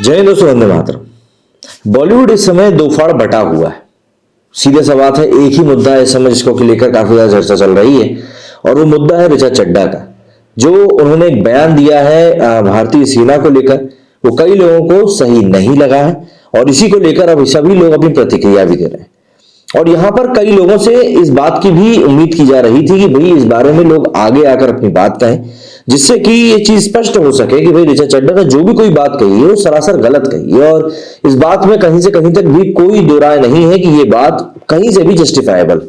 जय हिंद दोस्तों, वंदे मातरम। बॉलीवुड इस समय दो फाड़ बटा हुआ है। सीधे सा बात है, एक ही मुद्दा है इस समय जिसको लेकर काफी ज्यादा चर्चा चल रही है और वो मुद्दा है ऋचा चड्ढा का। जो उन्होंने एक बयान दिया है भारतीय सेना को लेकर, वो कई लोगों को सही नहीं लगा है और इसी को लेकर अब सभी लोग अपनी प्रतिक्रिया भी दे रहे हैं। और यहां पर कई लोगों से इस बात की भी उम्मीद की जा रही थी कि भाई इस बारे में लोग आगे आकर अपनी बात कहें, जिससे कि ये चीज स्पष्ट हो सके कि भाई ऋचा चड्ढा ने जो भी कोई बात कही है वो सरासर गलत कही है और इस बात में कहीं से कहीं तक भी कोई दो राय नहीं है कि ये बात कहीं से भी जस्टिफाइबल।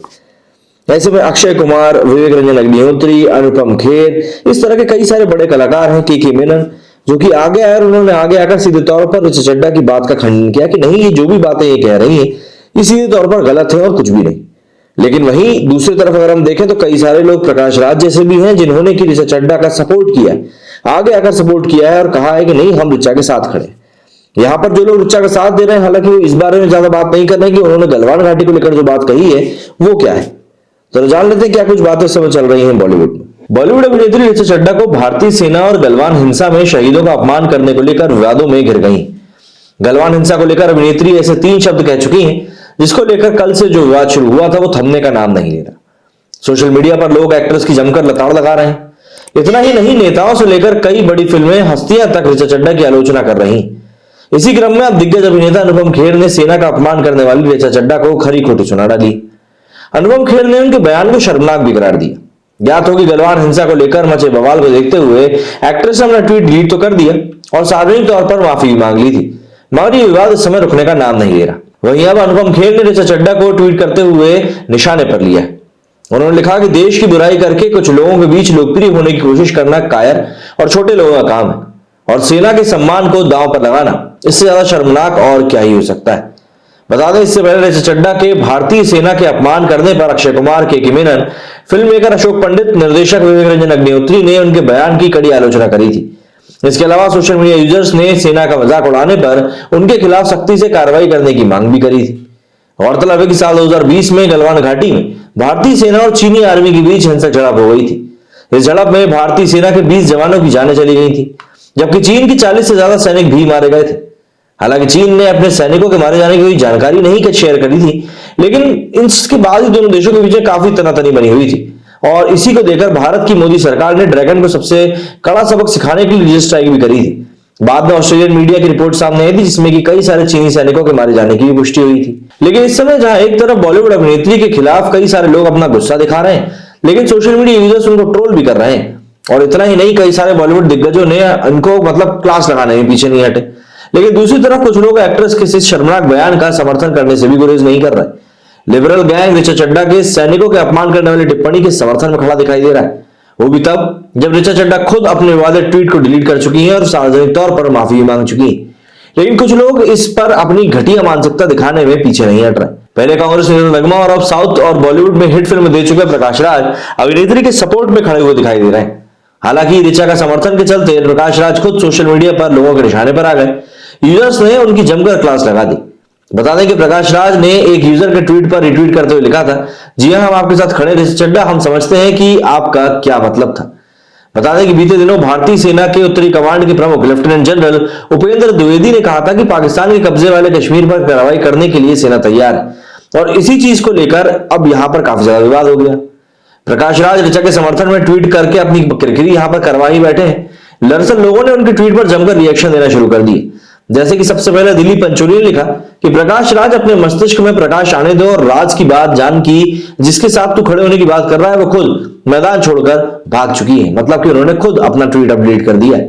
ऐसे में अक्षय कुमार, विवेक रंजन अग्निहोत्री, अनुपम खेर, इस तरह के कई सारे बड़े कलाकार हैं, के मेनन, जो कि आगे आए और उन्होंने आगे आकर सीधे तौर पर ऋचा चड्ढा की बात का खंडन किया कि नहीं, ये जो भी बातें ये कह रही है ये सीधे तौर पर गलत है और कुछ भी नहीं। लेकिन वहीं दूसरी तरफ अगर हम देखें तो कई सारे लोग, प्रकाश राज जैसे भी हैं, जिन्होंने कि ऋचा चड्ढा का सपोर्ट किया है, आगे आकर सपोर्ट किया है और कहा है कि नहीं, हम ऋचा के साथ खड़े। यहां पर जो लोग ऋचा का साथ दे रहे हैं, हालांकि वो इस बारे में ज्यादा बात नहीं कर रहे हैं कि उन्होंने गलवान घाटी को लेकर जो बात कही है वो क्या है। तो जान लेते हैं क्या कुछ बातें इस समय चल रही हैं बॉलीवुड में। बॉलीवुड अभिनेत्री ऋचा चड्ढा को भारतीय सेना और गलवान हिंसा में शहीदों का अपमान करने को लेकर विवादों में घिर गई। गलवान हिंसा को लेकर अभिनेत्री ऐसे 3 शब्द कह चुकी हैं जिसको लेकर कल से जो विवाद शुरू हुआ था वो थमने का नाम नहीं ले रहा। सोशल मीडिया पर लोग एक्ट्रेस की जमकर लताड़ लगा रहे हैं। इतना ही नहीं, नेताओं से लेकर कई बड़ी फिल्में हस्तियां तक ऋचा चड्ढा की आलोचना कर रही। इसी क्रम में अब दिग्गज अभिनेता अनुपम खेर ने सेना का अपमान करने वाली ऋचा चड्ढा को खरी खोटी सुना डाली। अनुपम खेर ने उनके बयान को शर्मनाक भी करार दिया। ज्ञात होगी, गलवान हिंसा को लेकर मचे बवाल को देखते हुए एक्ट्रेस ने अपना ट्वीट डिलीट तो कर दिया और सार्वजनिक तौर पर माफी भी मांग ली थी, मगर ये विवाद इस समय रुकने का नाम नहीं ले रहा। वहीं अब अनुपम खेर ने ऋचा चड्ढा को ट्वीट करते हुए निशाने पर लिया। उन्होंने लिखा कि देश की बुराई करके कुछ लोगों के बीच लोकप्रिय होने की कोशिश करना कायर और छोटे लोगों का काम है और सेना के सम्मान को दांव पर लगाना इससे ज्यादा शर्मनाक और क्या ही हो सकता है। बता दें, इससे पहले ऋचा चड्ढा के भारतीय सेना के अपमान करने पर अक्षय कुमार, के मेनन, फिल्म मेकर अशोक पंडित, निर्देशक विवेक रंजन अग्निहोत्री ने उनके बयान की कड़ी आलोचना करी थी। इसके अलावा सोशल मीडिया यूजर्स ने सेना का मजाक उड़ाने पर उनके खिलाफ सख्ती से कार्रवाई करने की मांग भी करी थी। गौरतलब है कि साल 2020 में गलवान घाटी में भारतीय सेना और चीनी आर्मी के बीच हिंसक झड़प हो गई थी। इस झड़प में भारतीय सेना के 20 जवानों की जानें चली गई थी, जबकि चीन के 40 से ज्यादा सैनिक भी मारे गए थे। हालांकि चीन ने अपने सैनिकों के मारे जाने की कोई जानकारी नहीं शेयर करी थी, लेकिन इसके बाद ही दोनों देशों के बीच काफी तनातनी बनी हुई थी और इसी को देखकर भारत की मोदी सरकार ने ड्रैगन को सबसे कड़ा सबक सिखाने के लिए रिजर्व स्ट्राइक भी करी थी। बाद में ऑस्ट्रेलियन मीडिया की रिपोर्ट सामने आई थी जिसमें कि कई सारे चीनी सैनिकों के मारे जाने की भी पुष्टि हुई थी। लेकिन इस समय जहां एक तरफ बॉलीवुड अभिनेत्री के खिलाफ कई सारे लोग अपना गुस्सा दिखा रहे हैं, लेकिन सोशल मीडिया यूजर्स उनको ट्रोल भी कर रहे हैं और इतना ही नहीं, कई सारे बॉलीवुड दिग्गजों ने उनको क्लास लगाने में पीछे नहीं हटे। लेकिन दूसरी तरफ कुछ लोग एक्ट्रेस के इस शर्मनाक बयान का समर्थन करने से भी गुरेज नहीं कर रहे। लिबरल गैंग ऋचा चड्ढा के सैनिकों के अपमान करने वाली टिप्पणी के समर्थन में खड़ा दिखाई दे रहा है, वो भी तब जब ऋचा चड्ढा खुद अपने विवादित ट्वीट को डिलीट कर चुकी हैं और सार्वजनिक तौर पर माफी भी मांग चुकी हैं। लेकिन कुछ लोग इस पर अपनी घटिया मानसिकता दिखाने में पीछे नहीं हट रहे। पहले कांग्रेस नेता नगमा और अब साउथ और बॉलीवुड में हिट फिल्म दे चुके प्रकाश राज अभिनेत्री के सपोर्ट में खड़े हुए दिखाई दे रहे हैं। हालांकि ऋचा का समर्थन के चलते प्रकाश राज खुद सोशल मीडिया पर लोगों के निशाने पर आ गए। यूजर्स ने उनकी जमकर क्लास लगा दी। बता दें कि प्रकाश राज ने एक यूजर के ट्वीट पर रिट्वीट करते हुए लिखा था, जी हां, हम आपके साथ खड़े ऋचा चड्ढा, हम समझते हैं कि आपका क्या मतलब था। बता दें कि बीते दिनों भारतीय सेना के उत्तरी कमांड के प्रमुख लेफ्टिनेंट जनरल उपेंद्र द्विवेदी ने कहा था कि पाकिस्तान के कब्जे वाले कश्मीर पर कार्रवाई करने के लिए सेना तैयार है और इसी चीज को लेकर अब यहां पर काफी ज्यादा विवाद हो गया। प्रकाश राज ऋचा के समर्थन में ट्वीट करके अपनी किरकिरी यहां पर करवा ही बैठे हैं। दरअसल लोगों ने उनके ट्वीट पर जमकर रिएक्शन देना शुरू कर दिए। जैसे कि सबसे पहले दिलीप पंचोली ने लिखा कि प्रकाश राज, अपने मस्तिष्क में प्रकाश आने दो और राज की बात जान की जिसके साथ तू खड़े होने की बात कर रहा है वो खुद मैदान छोड़कर भाग चुकी है। मतलब कि उन्होंने खुद अपना ट्वीट अपडेट कर दिया है।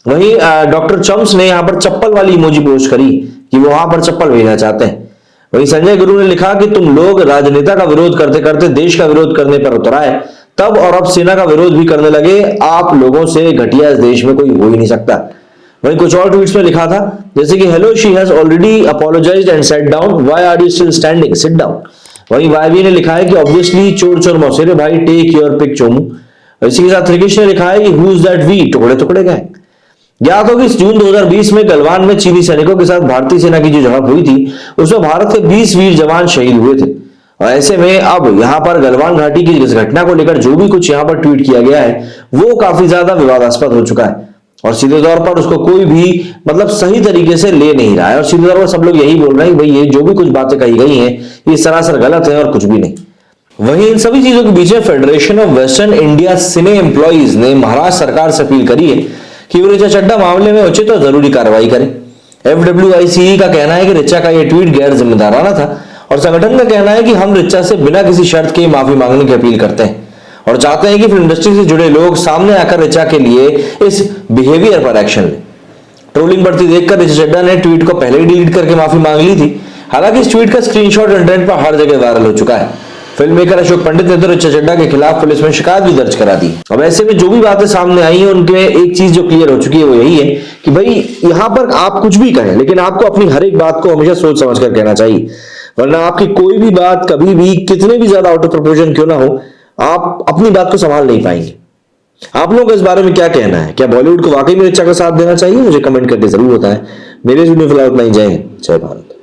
वहीं डॉक्टर चम्स ने यहां पर चप्पल वाली इमोजी पोस्ट करी कि वो वहां पर चप्पल भेजना चाहते हैं। वहीं संजय गुरु ने लिखा कि तुम लोग राजनेता का विरोध करते करते देश का विरोध करने पर उतर आए, तब और अब सेना का विरोध भी करने लगे। आप लोगों से घटिया इस देश में कोई हो ही नहीं सकता। वहीं कुछ और ट्वीट्स में लिखा था जैसे कि hello, she has already apologised and set down, why are you still standing, sit down. वहीं वाईबी ने लिखा है कि ऑब्वियसली चोर चोर मौसेरे भाई, टेक योर पिक चोमू। इसी के साथ त्रिकेश ने लिखा है कि हु इज दैट वी, टुकड़े टुकड़े गए। ज्ञात हो कि जून 2020 में गलवान में चीनी सैनिकों के साथ भारतीय सेना की जो झड़प हुई थी उसमें भारत के 20 वीर जवान शहीद हुए थे और ऐसे में अब यहां पर गलवान घाटी की इस घटना को लेकर जो भी कुछ यहां पर ट्वीट किया गया है वो काफी ज्यादा विवादास्पद हो चुका है। और सीधे तौर पर उसको कोई भी मतलब सही तरीके से ले नहीं रहा है, और सीधे तौर पर सब लोग यही बोल रहे हैं कि भाई ये जो भी कुछ बातें कही गई हैं ये सरासर गलत है और कुछ भी नहीं। वहीं इन सभी चीजों के बीच में federation of western India cine employees ने महाराष्ट्र सरकार से अपील करी है कि वो ऋचा चड्ढा मामले में उचित और जरूरी कार्रवाई करे। FWICE का कहना है कि ऋचा का यह ट्वीट गैर जिम्मेदाराना था, और संगठन का कहना है कि हम ऋचा से बिना किसी शर्त के माफी मांगने की अपील करते हैं और चाहते हैं कि फिल्म इंडस्ट्री से जुड़े लोग सामने आकर ऋचा के लिए इस बिहेवियर पर एक्शन लें। ट्रोलिंग बढ़ती देखकर ऋचा चड्ढा ने ट्वीट को पहले ही डिलीट करके माफी मांग ली थी। हालांकि इस ट्वीट का स्क्रीनशॉट इंटरनेट पर हर जगह वायरल हो चुका है। फिल्म मेकर अशोक पंडित ने तो ऋचा चड्ढा के खिलाफ पुलिस में शिकायत भी दर्ज करा दी। अब ऐसे में जो भी बातें सामने आई हैं उनके एक चीज जो क्लियर हो चुकी है वो यही है कि भाई यहां पर आप कुछ भी कहें लेकिन आपको अपनी हर एक बात को हमेशा सोच समझ कर कहना चाहिए, वरना आपकी कोई भी बात कभी भी कितने भी ज्यादा आउट ऑफ प्रोपोर्शन क्यों ना हो, आप अपनी बात को संभाल नहीं पाएंगे। आप लोगों को इस बारे में क्या कहना है? क्या बॉलीवुड को वाकई में ऋचा का साथ देना चाहिए? मुझे कमेंट करके जरूर बताएं। मेरे वीडियो फिलहाल इतना ही। जय हिंद, जय भारत।